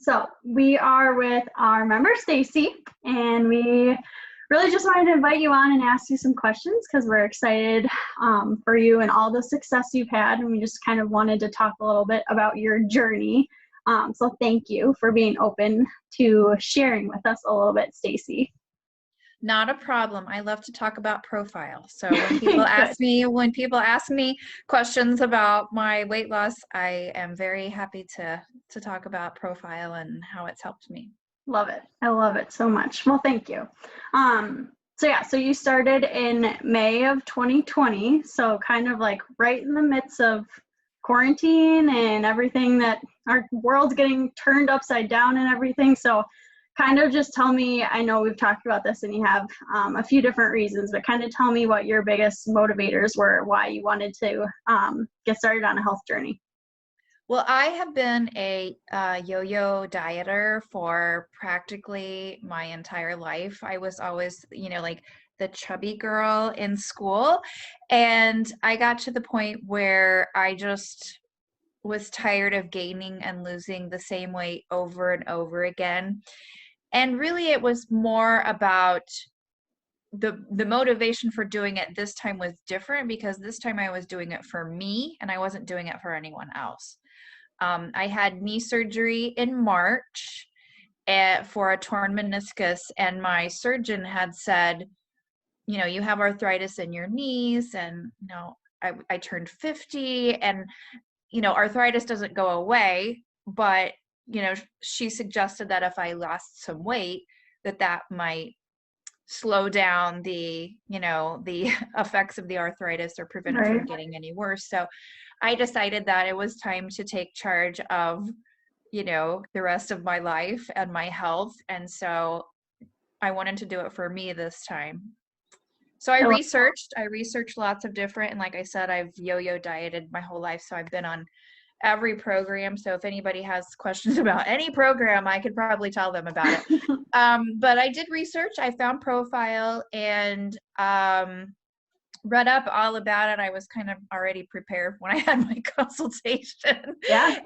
So we are with our member Staci, and we really just wanted to invite you on and ask you some questions because we're excited for you and all the success you've had, and we just kind of wanted to talk a little bit about your journey. So thank you for being open to sharing with us a little bit, Staci. Not a problem. I love to talk about profile. So when people ask me questions about my weight loss, I am very happy to talk about profile and how it's helped me. Love it. I love it so much. Well, thank you. So you started in May of 2020. So kind of like right in the midst of quarantine and everything, that our world's getting turned upside down and everything. So kind of just tell me, I know we've talked about this and you have a few different reasons, but kind of tell me what your biggest motivators were, why you wanted to get started on a health journey. Well, I have been a yo-yo dieter for practically my entire life. I was always, like the chubby girl in school. And I got to the point where I just was tired of gaining and losing the same weight over and over again. And really, it was more about the motivation for doing it this time was different because this time I was doing it for me and I wasn't doing it for anyone else. I had knee surgery in March for a torn meniscus, and my surgeon had said, you have arthritis in your knees, and I turned 50, and arthritis doesn't go away, but she suggested that if I lost some weight, that might slow down the effects of the arthritis or prevent it from getting any worse. So I decided that it was time to take charge of, the rest of my life and my health. And so I wanted to do it for me this time. So I researched lots of different, and like I said, I've yo-yo dieted my whole life. So I've been on every program. So if anybody has questions about any program, I could probably tell them about it. But I did research, I found Profile and read up all about it. I was kind of already prepared when I had my consultation. Yeah.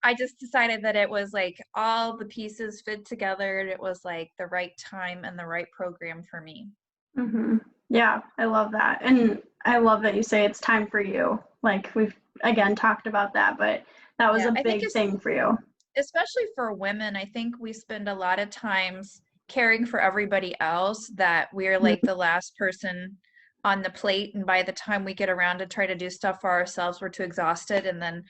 I just decided that it was like all the pieces fit together. It was like the right time and the right program for me. Mm-hmm. Yeah, I love that. And I love that you say it's time for you. Like we've, again, talked about that, but that was a big thing for you. Especially for women, I think we spend a lot of times caring for everybody else, that we're like the last person on the plate. And by the time we get around to try to do stuff for ourselves, we're too exhausted, and then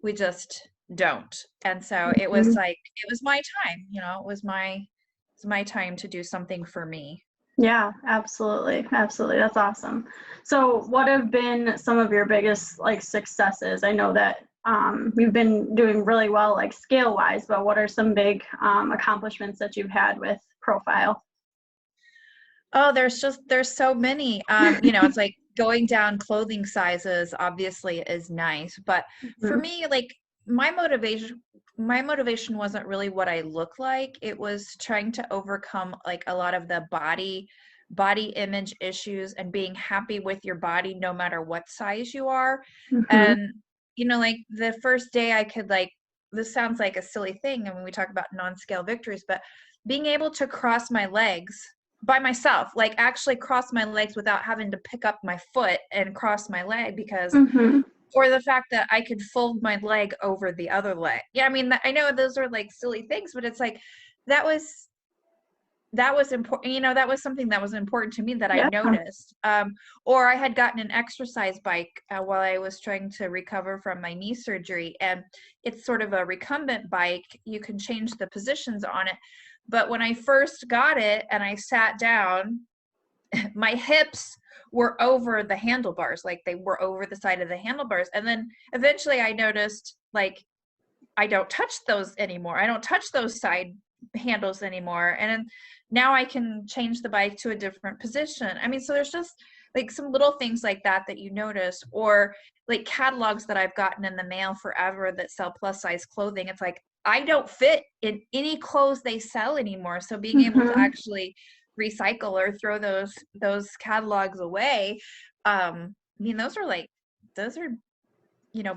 we just don't. And so it was like, it was my time, it was my time to do something for me. Yeah, absolutely. Absolutely. That's awesome. So what have been some of your biggest successes? I know that you've been doing really well scale wise, but what are some big accomplishments that you've had with Profile? Oh, there's so many. It's like going down clothing sizes obviously is nice, but for me, my motivation wasn't really what I look like. It was trying to overcome a lot of the body image issues and being happy with your body no matter what size you are. And the first day I could this sounds like a silly thing, and when we talk about non-scale victories, but being able to cross my legs by myself, actually cross my legs without having to pick up my foot and cross my leg, because or the fact that I could fold my leg over the other leg. Yeah, I mean, I know those are silly things, but it's that was important. That was something that was important to me that I noticed. Or I had gotten an exercise bike while I was trying to recover from my knee surgery, and it's sort of a recumbent bike. You can change the positions on it. But when I first got it and I sat down, my hips were over the handlebars, they were over the side of the handlebars. And then eventually I noticed I don't touch those anymore. I don't touch those side handles anymore. And now I can change the bike to a different position. I mean, so there's just some little things like that you notice, or catalogs that I've gotten in the mail forever that sell plus size clothing. It's I don't fit in any clothes they sell anymore. So being able to actually recycle or throw those catalogs away, I mean, those are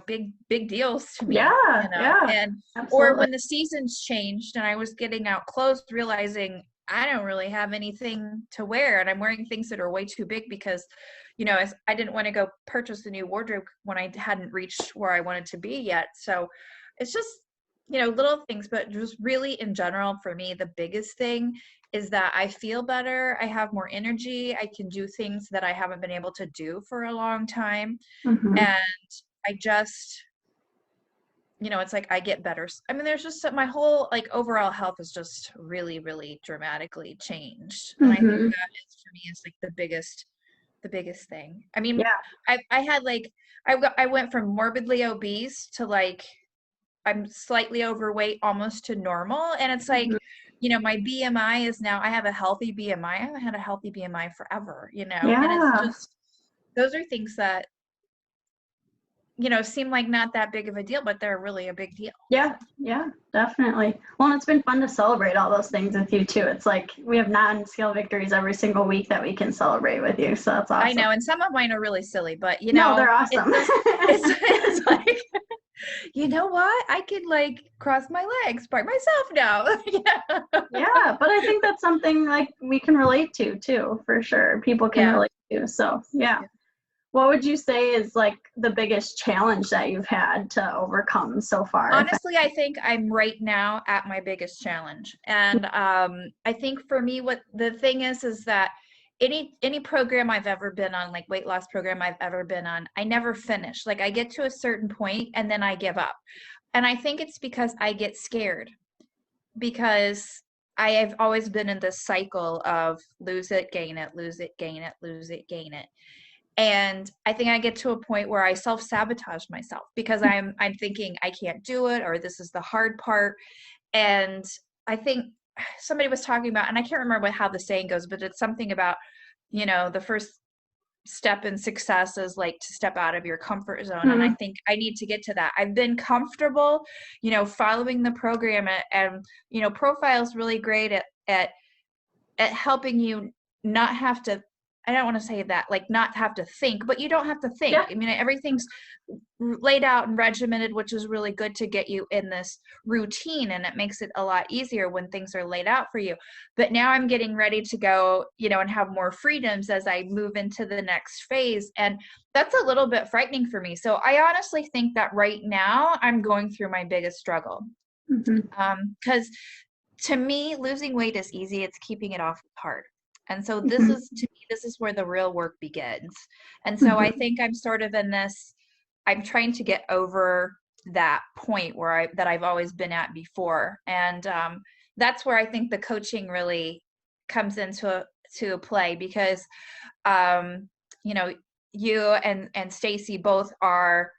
big deals to me, Yeah, yeah, and, or absolutely. when the seasons changed and I was getting out clothes, realizing I don't really have anything to wear and I'm wearing things that are way too big because, as I didn't want to go purchase a new wardrobe when I hadn't reached where I wanted to be yet. So it's just, little things, but just really in general, for me, the biggest thing is that I feel better. I have more energy. I can do things that I haven't been able to do for a long time. Mm-hmm. And I just, it's like I get better. I mean, there's just my whole like overall health is just really, really dramatically changed. And I think Mm-hmm. that is for me is like the biggest thing. I mean, Yeah. I had like, I went from morbidly obese to like, I'm slightly overweight almost to normal. And it's like, Mm-hmm. My BMI is now, I have a healthy BMI. I haven't had a healthy BMI forever, and it's Yeah. just, those are things that, seem like not that big of a deal, but they're really a big deal. Yeah, yeah, definitely. Well, and it's been fun to celebrate all those things with you too. It's like we have non-scale victories every single week that we can celebrate with you. So that's I awesome. know, and some of mine are really silly, but No, they're awesome. it's like, you know what? I can like cross my legs by myself now. Yeah. Yeah, but I think that's something like we can relate to too, for sure. People can Yeah. relate to. So yeah. What would you say is like the biggest challenge that you've had to overcome so far? Honestly, I think I'm right now at my biggest challenge. And I think for me, what the thing is that any program I've ever been on, like weight loss program I've ever been on, I never finish. Like I get to a certain point and then I give up. And I think it's because I get scared, because I have always been in this cycle of lose it, gain it, lose it, gain it, lose it, gain it. And I think I get to a point where I self-sabotage myself because I'm thinking I can't do it, or this is the hard part. And I think somebody was talking about, and I can't remember how the saying goes, but it's something about, the first step in success is like to step out of your comfort zone. Mm-hmm. And I think I need to get to that. I've been comfortable, following the program, and Profile is really great at helping you not have to, I don't want to say that, like not have to think, but you don't have to think. Yeah. I mean, everything's laid out and regimented, which is really good to get you in this routine, and it makes it a lot easier when things are laid out for you. But now I'm getting ready to go, and have more freedoms as I move into the next phase. And that's a little bit frightening for me. So I honestly think that right now I'm going through my biggest struggle. Because to me, losing weight is easy. It's keeping it off hard. And so this is where the real work begins. And so I think I'm sort of in this, I'm trying to get over that point where that I've always been at before. And that's where I think the coaching really comes into play, because you and Staci both are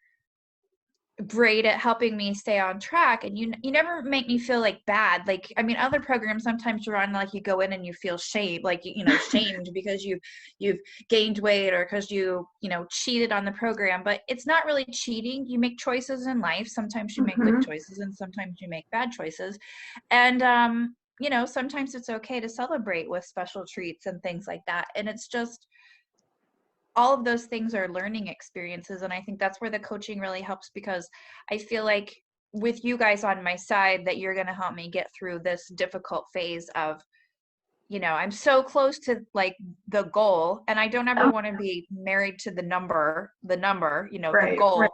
great at helping me stay on track, and you never make me feel like bad. Like, I mean, other programs sometimes you're on, like you go in and you feel shame, like shamed because you've gained weight, or because you cheated on the program. But it's not really cheating. You make choices in life. Sometimes you make good choices and sometimes you make bad choices, and sometimes it's okay to celebrate with special treats and things like that. And it's just, all of those things are learning experiences. And I think that's where the coaching really helps, because I feel like with you guys on my side, that you're going to help me get through this difficult phase of, I'm so close to like the goal, and I don't ever want to be married to the number, the goal. Right.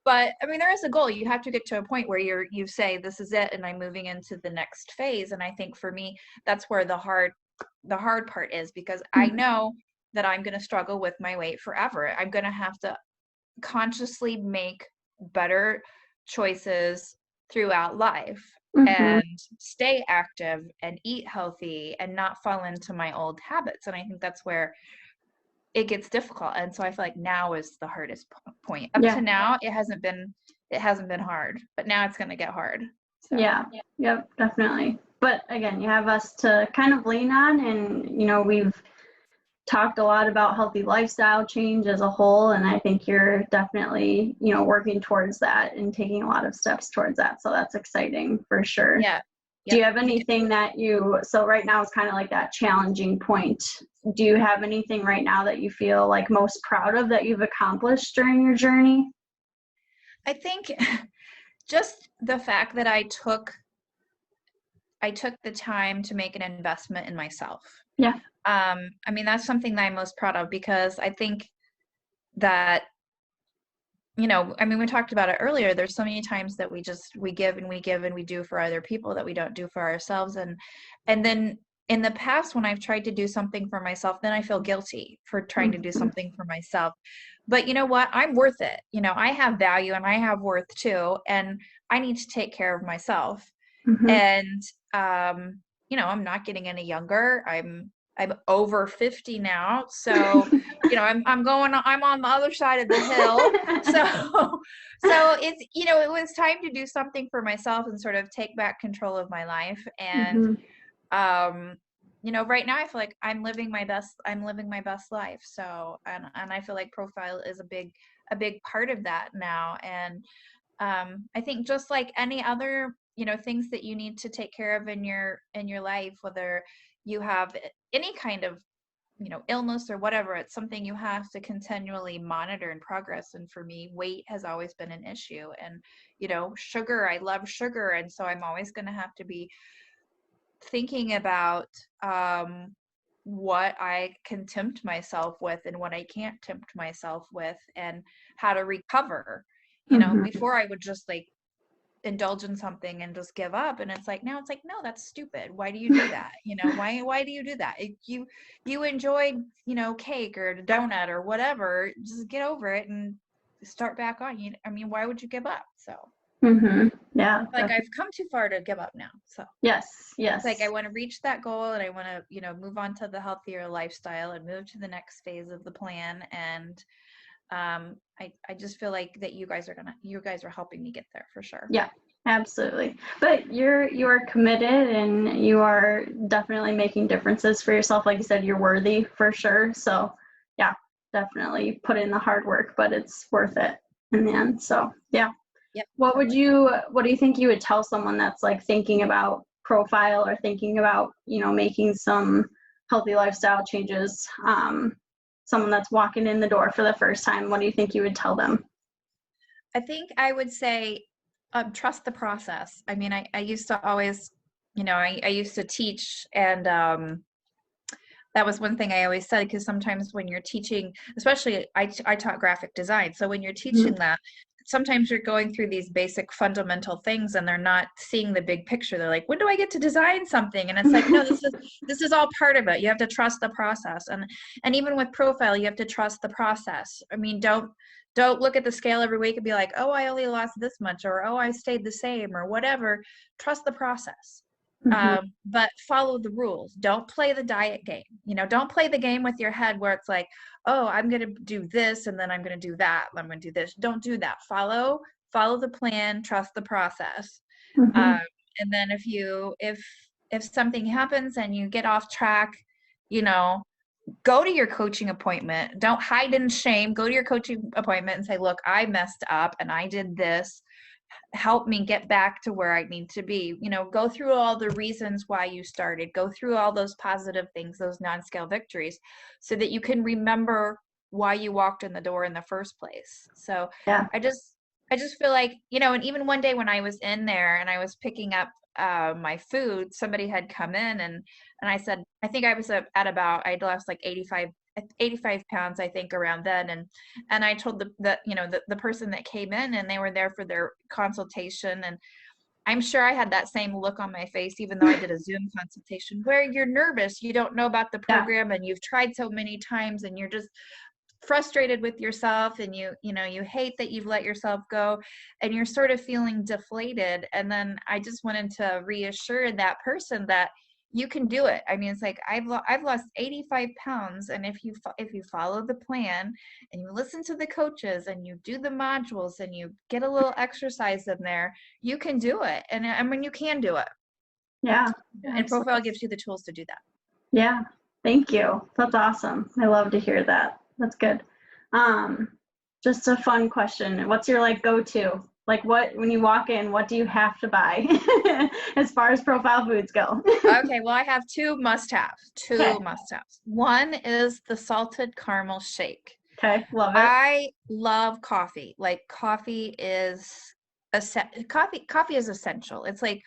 But I mean, there is a goal. You have to get to a point where you say, this is it, and I'm moving into the next phase. And I think for me, that's where the hard part is, because I know that I'm going to struggle with my weight forever. I'm going to have to consciously make better choices throughout life, and stay active and eat healthy and not fall into my old habits. And I think that's where it gets difficult. And so I feel like now is the hardest point. Up to now, it hasn't been hard, but now it's going to get hard. So. Yep, definitely. But again, you have us to kind of lean on, and we've talked a lot about healthy lifestyle change as a whole, and I think you're definitely working towards that and taking a lot of steps towards that, so that's exciting for sure. Do you have anything that so right now is kind of like that challenging point, do you have anything right now that you feel like most proud of that you've accomplished during your journey? I think just the fact that I took the time to make an investment in myself. Yeah. I mean, that's something that I'm most proud of, because I think that, I mean, we talked about it earlier. There's so many times that we give and we give and we do for other people that we don't do for ourselves. And then in the past, when I've tried to do something for myself, then I feel guilty for trying to do something for myself. But you know what? I'm worth it. I have value and I have worth too. And I need to take care of myself. Mm-hmm. And, I'm not getting any younger. I'm over 50 now. So, I'm on the other side of the hill. So it's, it was time to do something for myself and sort of take back control of my life. And, right now I feel like I'm living my best life. So, and I feel like profile is a big part of that now. And, I think just like any other, things that you need to take care of in your life, whether you have any kind of, illness or whatever, it's something you have to continually monitor and progress. And for me, weight has always been an issue. And, sugar, I love sugar. And so I'm always going to have to be thinking about what I can tempt myself with and what I can't tempt myself with, and how to recover. Before I would just like indulge in something and just give up, and it's like, now it's like, no, that's stupid. Why do you do that? Why do you do that? If you enjoyed cake or a donut or whatever, just get over it and start back on. I mean, why would you give up? So yeah, like I've come too far to give up now. So yes it's like I want to reach that goal, and I want to move on to the healthier lifestyle and move to the next phase of the plan. And I just feel like that you guys are helping me get there for sure. Yeah, absolutely. But you are committed, and you are definitely making differences for yourself. Like you said, you're worthy for sure. So yeah, definitely put in the hard work, but it's worth it in the end. So yeah. Yep. What do you think you would tell someone that's like thinking about profile or thinking about, making some healthy lifestyle changes? Someone that's walking in the door for the first time, what do you think you would tell them? I think I would say, trust the process. I mean, I used to always, I used to teach, and that was one thing I always said, because sometimes when you're teaching, especially I taught graphic design. So when you're teaching that, sometimes you're going through these basic fundamental things and they're not seeing the big picture. They're like, when do I get to design something? And it's like, no, this is all part of it. You have to trust the process. And even with profile, you have to trust the process. I mean, don't look at the scale every week and be like, oh, I only lost this much, or, oh, I stayed the same, or whatever. Trust the process. But follow the rules. Don't play the diet game. Don't play the game with your head where it's like, oh, I'm going to do this, and then I'm going to do that, and I'm going to do this. Don't do that. Follow the plan, trust the process. And then if something happens and you get off track, go to your coaching appointment. Don't hide in shame. Go to your coaching appointment and say, look, I messed up and I did this. Help me get back to where I need to be. Go through all the reasons why you started. Go through all those positive things, those non-scale victories, so that you can remember why you walked in the door in the first place. So yeah. I just feel like, and even one day when I was in there and I was picking up my food, somebody had come in and I said, I think I was at about, I'd lost like 85 pounds, I think, around then. And I told the person that came in, and they were there for their consultation. And I'm sure I had that same look on my face, even though I did a Zoom consultation, where you're nervous, you don't know about the program, and you've tried so many times, and you're just frustrated with yourself, and you hate that you've let yourself go, and you're sort of feeling deflated. And then I just wanted to reassure that person that you can do it. I mean, it's like I've lost 85 pounds, and if you follow the plan and you listen to the coaches and you do the modules and you get a little exercise in there, you can do it. And I mean, you can do it. Yeah. And profile gives you the tools to do that. Yeah. Thank you. That's awesome. I love to hear that. That's good. Just a fun question. What's your like go-to? Like when you walk in, what do you have to buy as far as profile foods go? Okay, well, I have two must-haves. One is the salted caramel shake. Okay, love it. I love coffee. Like coffee is coffee is essential. It's like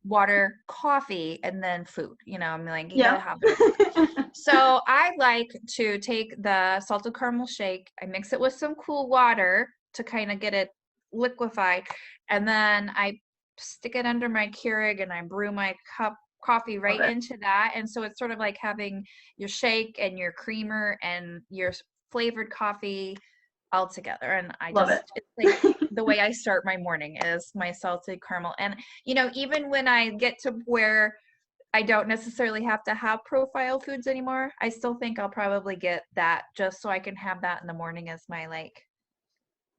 water, coffee, and then food. I mean, like you gotta Yeah. have it all. So I like to take the salted caramel shake, I mix it with some cool water to kind of get it liquefied, and then I stick it under my Keurig and I brew my cup coffee Love right it. into that. And so it's sort of like having your shake and your creamer and your flavored coffee all together. And Love it. it's like the way I start my morning is my salted caramel. And, even when I get to where I don't necessarily have to have profile foods anymore, I still think I'll probably get that just so I can have that in the morning as my like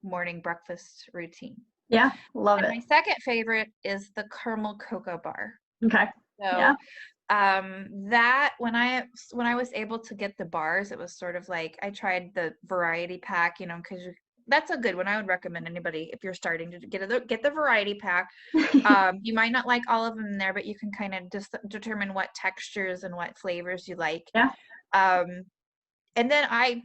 morning breakfast routine. Yeah, love And it. my second favorite is the caramel cocoa bar. Okay. So Yeah. that when I was able to get the bars, it was sort of like I tried the variety pack, because that's a good one. I would recommend anybody if you're starting to get the variety pack. You might not like all of them in there, but you can kind of just determine what textures and what flavors you like. Yeah. Um, and then I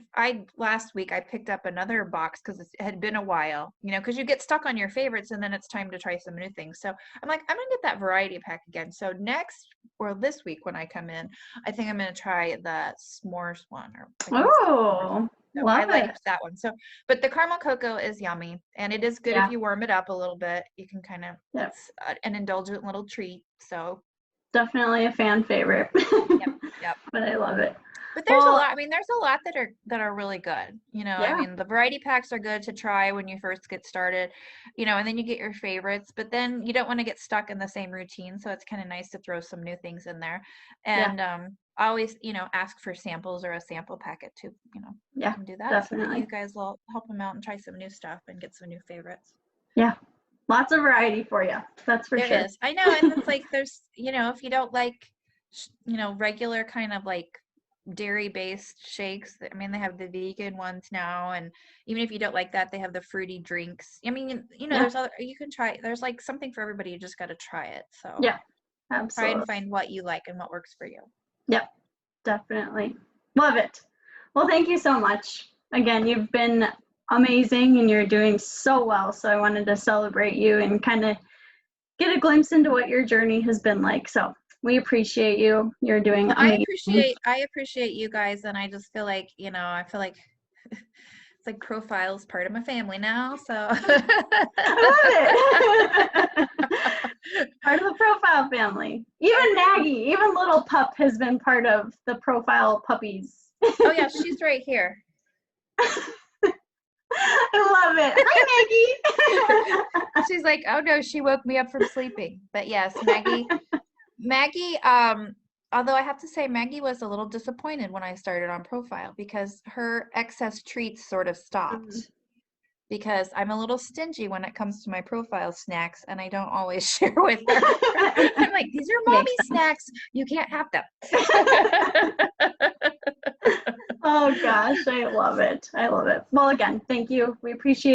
last week I picked up another box because it had been a while, because you get stuck on your favorites and then it's time to try some new things. So I'm like, I'm gonna get that variety pack again. So next or this week when I come in, I think I'm gonna try the s'mores one. Or I think it's Oh, so I love it. liked that one. So, but the caramel cocoa is yummy, and it is good if Yeah. you warm it up a little bit. You can kind of Yep. it's an indulgent little treat. So Definitely a fan favorite. yep. But I love it. But there's a Well, lot. I mean, there's a lot that are really good. I yeah. mean, the variety packs are good to try when you first get started, and then you get your favorites. But then you don't want to get stuck in the same routine, so it's kind of nice to throw some new things in there. Yeah. And always, ask for samples or a sample packet too. You Yeah. can do that so that Definitely. you guys will help them out and try some new stuff and get some new favorites. Yeah. Lots of variety for you. That's for There sure. is. I know, and it's like there's, if you don't like, regular kind of like dairy-based shakes. I mean, they have the vegan ones now, and even if you don't like that, they have the fruity drinks. I mean, Yeah. there's other you can try. There's like something for everybody. You just got to try it. So Yeah. try and Absolutely. find what you like and what works for you. Yep. Definitely. Love it. Well, thank you so much. Again, you've been amazing and you're doing so well. So I wanted to celebrate you and kind of get a glimpse into what your journey has been like. So we appreciate you. You're doing Well, amazing. I appreciate you guys, and I just feel like I feel like it's like Profile's part of my family now. So I love it. Part of the Profile family. Even Maggie, even little pup has been part of the Profile puppies. Oh yeah, she's right here. I love it. Hi, Maggie. She's like, oh no, she woke me up from sleeping. But yes, Maggie, although I have to say Maggie was a little disappointed when I started on Profile because her excess treats sort of stopped. Because I'm a little stingy when it comes to my Profile snacks and I don't always share with her. I'm like, these are mommy snacks. You can't have them. Oh gosh, I love it. I love it. Well, again, thank you. We appreciate